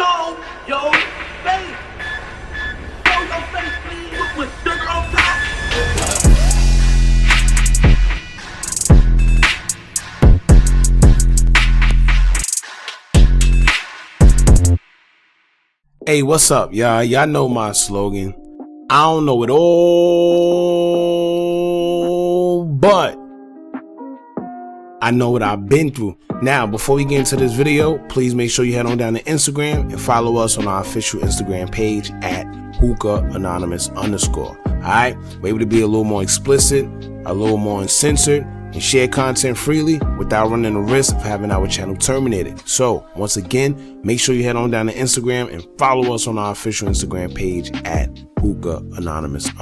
show your face. Show your face, please, with sugar on top. Hey, what's up, y'all? Y'all know my slogan. I don't know it all, but I know what I've been through. Now, before we get into this video, please make sure you head on down to Instagram and follow us on our official Instagram page at hookahanonymous_. Alright? We're able to be a little more explicit, a little more uncensored, and share content freely without running the risk of having our channel terminated. So, once again, make sure you head on down to Instagram and follow us on our official Instagram page at hookahanonymous_.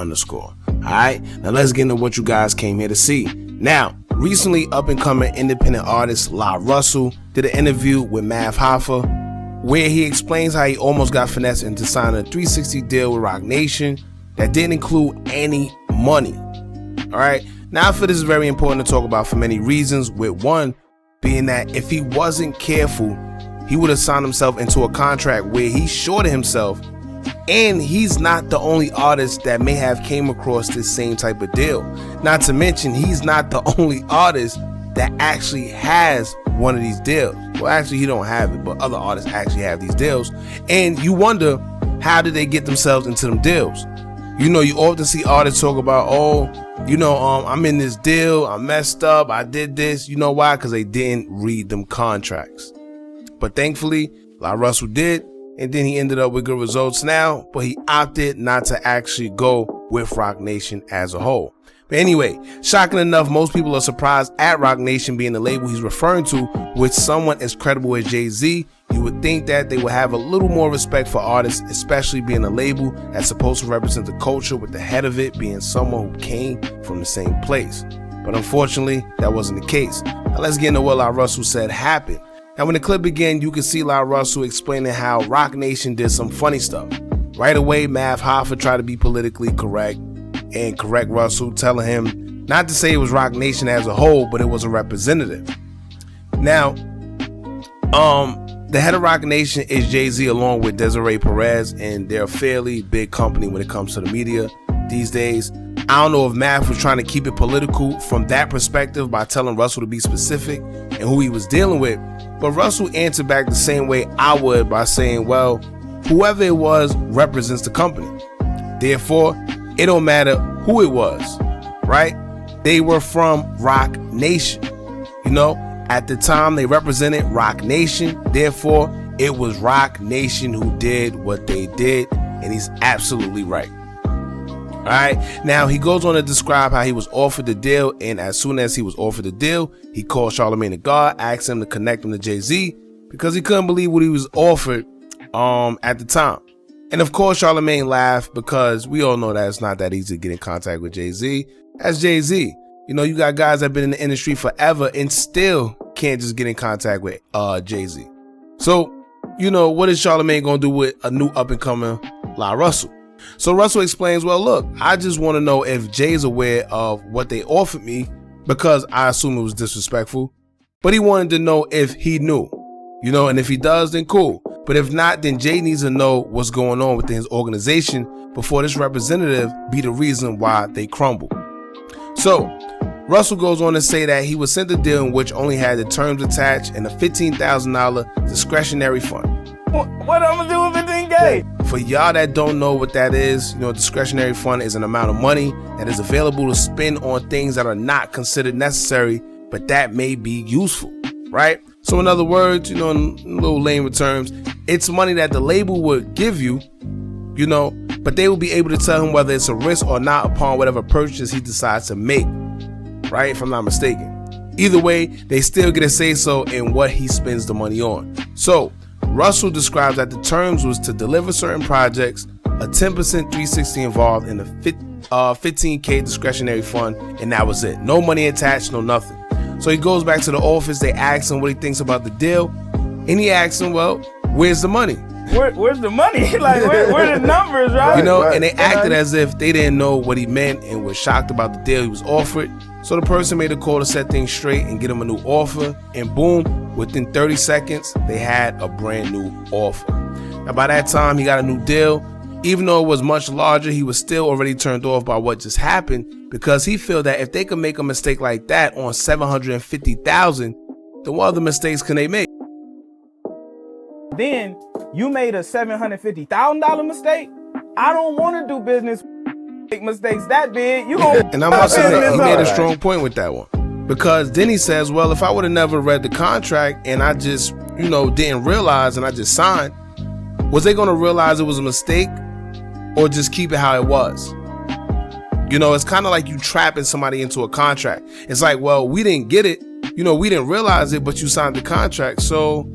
Alright? Now let's get into what you guys came here to see. Now, recently up-and-coming independent artist LaRussell did an interview with Hoffa where he explains how he almost got Finesse into signing a 360 deal with ROC Nation that didn't include any money. Alright? Now, I feel this is very important to talk about for many reasons, with one being that if he wasn't careful, he would have signed himself into a contract where he shorted himself, and he's not the only artist that may have came across this same type of deal. Not to mention, he's not the only artist that actually has one of these deals. Well, actually, he don't have it, but other artists actually have these deals, and you wonder, how did they get themselves into them deals? You know, you often see artists talk about, I'm in this deal, I messed up, I did this. You know why? Because they didn't read them contracts. But thankfully, LaRussell did, and then he ended up with good results now, but he opted not to actually go with ROC Nation as a whole. But anyway, shocking enough, most people are surprised at ROC Nation being the label he's referring to, with someone as credible as Jay-Z. You would think that they would have a little more respect for artists, especially being a label that's supposed to represent the culture, with the head of it being someone who came from the same place. But unfortunately, that wasn't the case. Now let's get into what LaRussell said happened. Now when the clip began, you can see LaRussell explaining how ROC Nation did some funny stuff. Right away, Hoffa tried to be politically correct and correct Russell, telling him not to say it was ROC Nation as a whole, but it was a representative. Now, the head of ROC Nation is Jay-Z, along with Desiree Perez, and they're a fairly big company when it comes to the media these days. I don't know if Math was trying to keep it political from that perspective by telling Russell to be specific and who he was dealing with, but Russell answered back the same way I would, by saying, well, whoever it was represents the company. Therefore, it don't matter who it was, right? They were from ROC Nation. You know, at the time they represented ROC Nation. Therefore, it was ROC Nation who did what they did, and he's absolutely right. All right. Now he goes on to describe how he was offered the deal, and as soon as he was offered the deal, he called Charlamagne the God, asked him to connect him to Jay-Z because he couldn't believe what he was offered at the time. And of course, Charlamagne laughed, because we all know that it's not that easy to get in contact with Jay-Z. That's Jay-Z. You know, you got guys that have been in the industry forever and still can't just get in contact with Jay-Z. So, you know, what is Charlamagne gonna do with a new up-and-coming LaRussell? So Russell explains, well, look, I just want to know if Jay's aware of what they offered me, because I assume it was disrespectful. But he wanted to know if he knew, you know, and if he does, then cool. But if not, then Jay needs to know what's going on within his organization before this representative be the reason why they crumble. So Russell goes on to say that he was sent a deal in which only had the terms attached and a $15,000 discretionary fund. What I'm gonna do with $15K? For y'all that don't know what that is, you know, discretionary fund is an amount of money that is available to spend on things that are not considered necessary, but that may be useful, right? So in other words, you know, in little layman terms, it's money that the label would give you, you know, but they will be able to tell him whether it's a risk or not upon whatever purchase he decides to make, right? If I'm not mistaken. Either way, they still get a say-so in what he spends the money on. So Russell describes that the terms was to deliver certain projects, a 10% 360 involved, in a 15K discretionary fund, and that was it. No money attached, no nothing. So he goes back to the office. They ask him what he thinks about the deal, and he asks him, well, where's the money? Where's the money? Like, where the numbers, right? You know, and they acted as if they didn't know what he meant and were shocked about the deal he was offered. So the person made a call to set things straight and get him a new offer, and boom, within 30 seconds, they had a brand new offer. And by that time, he got a new deal. Even though it was much larger, he was still already turned off by what just happened, because he felt that if they could make a mistake like that on $750,000, then what other mistakes can they make? Then you made a $750,000 mistake. I don't want to do business make mistakes that big. You gonna and I must admit, he made a strong point with that one, because then he says, well, if I would have never read the contract and I just, didn't realize and I just signed, was they going to realize it was a mistake or just keep it how it was? It's kind of like you trapping somebody into a contract. It's like, well, we didn't get it, we didn't realize it, but you signed the contract. So,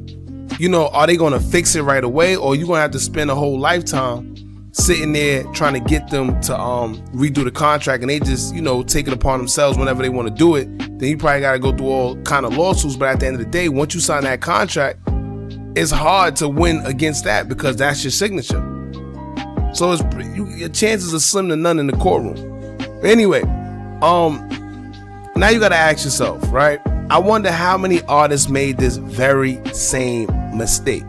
are they going to fix it right away, or you going to have to spend a whole lifetime sitting there trying to get them to redo the contract, and they just take it upon themselves whenever they want to do it? Then you probably got to go through all kind of lawsuits. But at the end of the day, once you sign that contract, it's hard to win against that, because that's your signature. So your chances are slim to none in the courtroom. Anyway, now you got to ask yourself, right? I wonder how many artists made this very same mistake.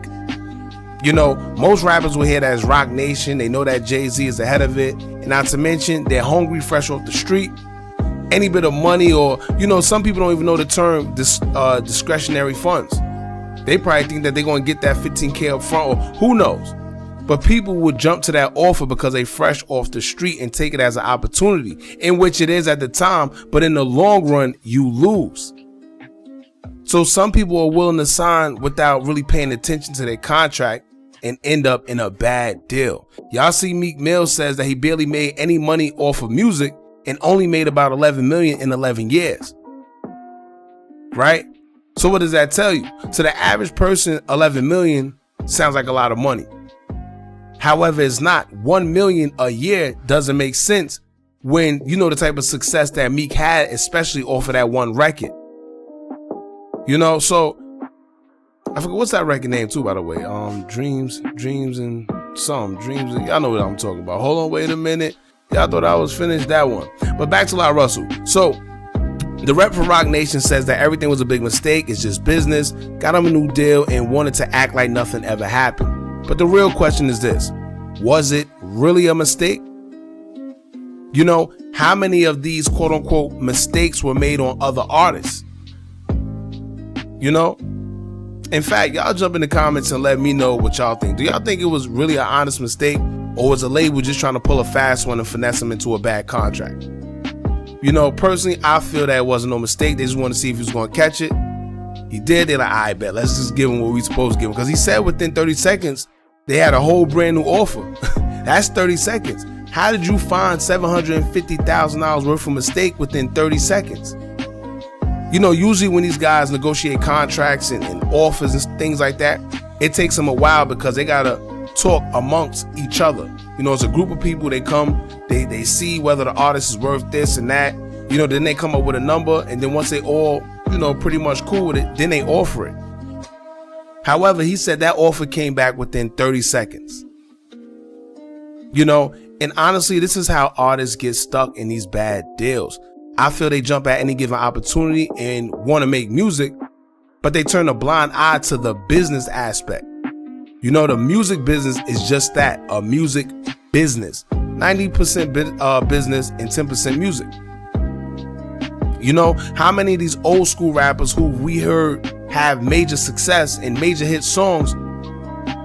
Most rappers will hear that as Roc Nation. They know that Jay-Z is ahead of it. And not to mention, they're hungry, fresh off the street. Any bit of money, or, some people don't even know the term discretionary funds. They probably think that they're going to get that $15K up front, or who knows. But people would jump to that offer because they fresh off the street and take it as an opportunity, in which it is at the time, but in the long run, you lose. So some people are willing to sign without really paying attention to their contract and end up in a bad deal. Y'all see Meek Mill says that he barely made any money off of music and only made about 11 million in 11 years. Right? So what does that tell you? To the average person, 11 million sounds like a lot of money. However, it's not. 1 million a year doesn't make sense when the type of success that Meek had, especially off of that one record. So I forget what's that record name too, by the way. Dreams and some dreams. Y'all know what I'm talking about. Hold on, wait a minute. Y'all thought I was finished that one. But back to LaRussell. So the rep for Roc Nation says that everything was a big mistake. It's just business. Got him a new deal and wanted to act like nothing ever happened. But the real question is this: was it really a mistake? How many of these quote unquote mistakes were made on other artists? In fact, y'all jump in the comments and let me know what y'all think. Do y'all think it was really an honest mistake, or was a label just trying to pull a fast one and finesse him into a bad contract? Personally, I feel that it wasn't no mistake. They just want to see if he was going to catch it. He did. They're like, I bet, let's just give him what we supposed to give him. Because he said within 30 seconds, they had a whole brand new offer. That's 30 seconds. How did you find $750,000 worth of mistake within 30 seconds? Usually when these guys negotiate contracts and offers and things like that, it takes them a while because they got to talk amongst each other. It's a group of people. They come, they see whether the artist is worth this and that. Then they come up with a number, and then once they all, pretty much cool with it, then they offer it. However, he said that offer came back within 30 seconds. And honestly, this is how artists get stuck in these bad deals. I feel they jump at any given opportunity and want to make music, but they turn a blind eye to the business aspect. The music business is just that, a music business. 90% business and 10% music. How many of these old school rappers who we heard have major success and major hit songs,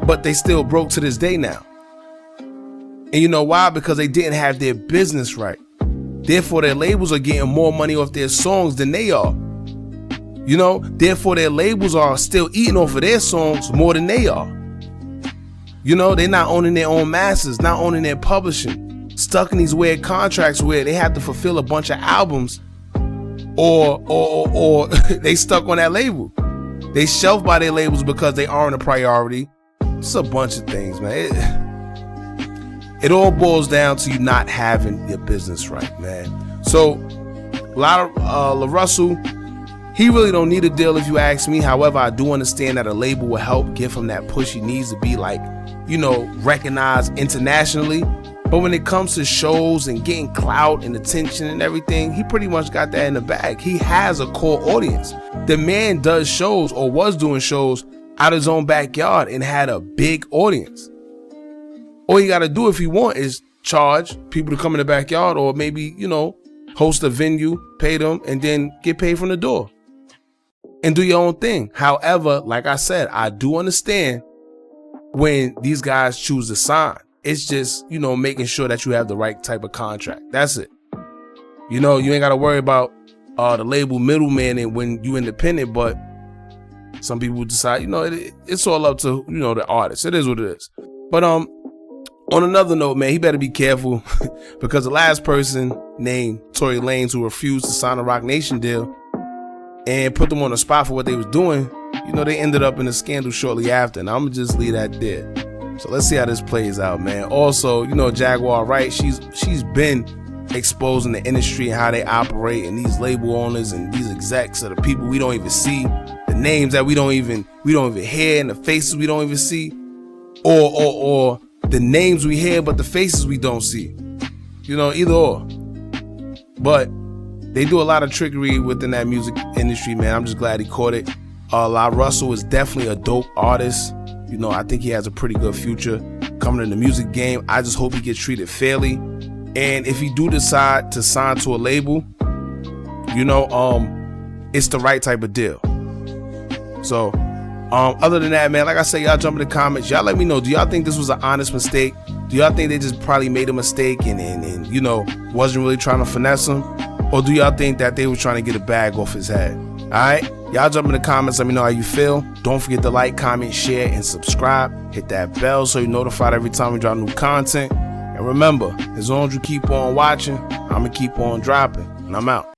but they still broke to this day now? And you know why? Because they didn't have their business right. Therefore, their labels are getting more money off their songs than they are. Therefore, their labels are still eating off of their songs more than they are. They're not owning their own masters, not owning their publishing, stuck in these weird contracts where they have to fulfill a bunch of albums, or they stuck on that label. They shelved by their labels because they aren't a priority. It's a bunch of things, man. It all boils down to you not having your business right, man. So, LaRussell, he really don't need a deal if you ask me. However, I do understand that a label will help give him that push he needs to be recognized internationally. But when it comes to shows and getting clout and attention and everything, he pretty much got that in the bag. He has a core audience. The man does shows, or was doing shows, out his own backyard and had a big audience. All you got to do if you want is charge people to come in the backyard, or maybe, you know, host a venue, pay them, and then get paid from the door and do your own thing. However, like I said, I do understand when these guys choose to sign. It's just, you know, making sure that you have the right type of contract. That's it. You know, you ain't got to worry about the label middleman and when you independent, but some people decide, you know, it's all up to, you know, the artist. It is what it is. But on another note, man, he better be careful because the last person named Tory Lanez, who refused to sign a Roc Nation deal and put them on the spot for what they was doing, you know, they ended up in a scandal shortly after, and I'm gonna just leave that there. So let's see how this plays out, man. Also, you know, Jaguar Wright, she's been exposing the industry and how they operate, and these label owners and these execs are the people we don't even see, the names that we don't even hear, and the faces we don't even see, or the names we hear but the faces we don't see. You know, either or. But they do a lot of trickery within that music industry, man. I'm just glad he caught it. LaRussell is definitely a dope artist. You know, I think he has a pretty good future coming in the music game. I just hope he gets treated fairly. And if he do decide to sign to a label, you know, it's the right type of deal. So, other than that, man, like I said, y'all jump in the comments. Y'all let me know. Do y'all think this was an honest mistake? Do y'all think they just probably made a mistake and you know, wasn't really trying to finesse him? Or do y'all think that they were trying to get a bag off his head? All right, y'all jump in the comments. Let me know how you feel. Don't forget to like, comment, share, and subscribe. Hit that bell so you're notified every time we drop new content. And remember, as long as you keep on watching, I'm going to keep on dropping. And I'm out.